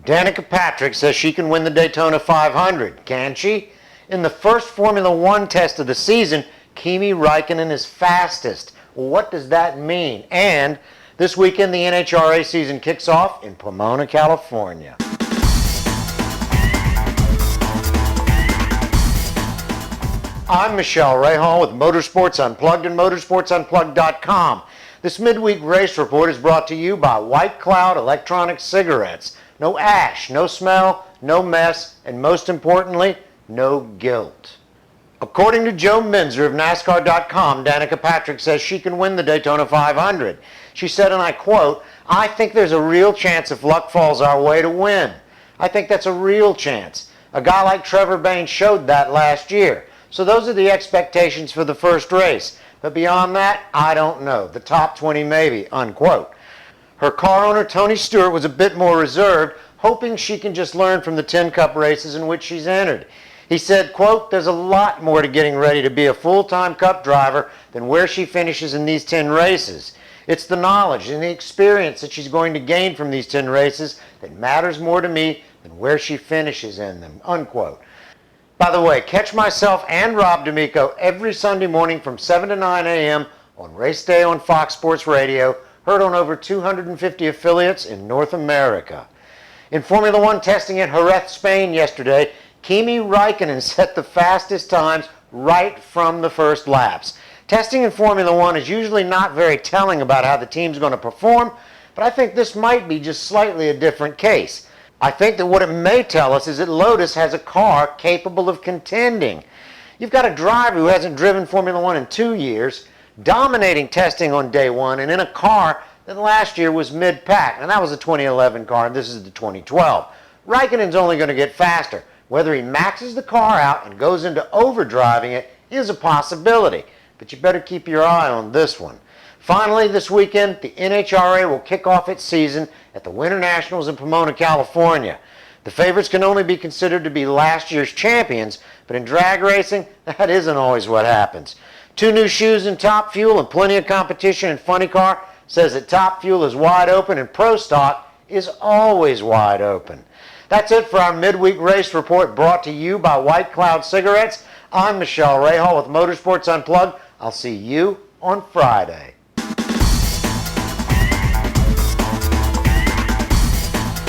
Danica Patrick says she can win the Daytona 500. Can she? In the first Formula One test of the season, Kimi Raikkonen is fastest. Well, what does that mean? And this weekend, the NHRA season kicks off in Pomona, California. I'm Michele Rahal with Motorsports Unplugged and motorsportsunplugged.com. This midweek race report is brought to you by White Cloud Electronic Cigarettes. No ash, no smell, no mess, and most importantly, no guilt. According to Joe Minzer of NASCAR.com, Danica Patrick says she can win the Daytona 500. She said, and I quote, "I think there's a real chance if luck falls our way to win. I think that's a real chance. A guy like Trevor Bayne showed that last year. So those are the expectations for the first race. But beyond that, I don't know. The top 20 maybe," unquote. Her car owner, Tony Stewart, was a bit more reserved, hoping she can just learn from the 10 Cup races in which she's entered. He said, quote, "There's a lot more to getting ready to be a full-time Cup driver than where she finishes in these 10 races. It's the knowledge and the experience that she's going to gain from these 10 races that matters more to me than where she finishes in them," unquote. By the way, catch myself and Rob D'Amico every Sunday morning from 7 to 9 a.m. on Race Day on Fox Sports Radio, heard on over 250 affiliates in North America. In Formula One testing at Jerez, Spain yesterday, Kimi Raikkonen set the fastest times right from the first laps. Testing in Formula One is usually not very telling about how the team's going to perform, but I think this might be just slightly a different case. I think that what it may tell us is that Lotus has a car capable of contending. You've got a driver who hasn't driven Formula One in 2 years, dominating testing on day one, and in a car that last year was mid-pack. And that was the 2011 car, and this is the 2012. Raikkonen's only going to get faster. Whether he maxes the car out and goes into overdriving it is a possibility, but you better keep your eye on this one. Finally, this weekend, the NHRA will kick off its season at the Winter Nationals in Pomona, California. The favorites can only be considered to be last year's champions, but in drag racing, that isn't always what happens. 2 new shoes in Top Fuel and plenty of competition in Funny Car says that Top Fuel is wide open and Pro Stock is always wide open. That's it for our midweek race report brought to you by White Cloud Cigarettes. I'm Michele Rahal with Motorsports Unplugged. I'll see you on Friday.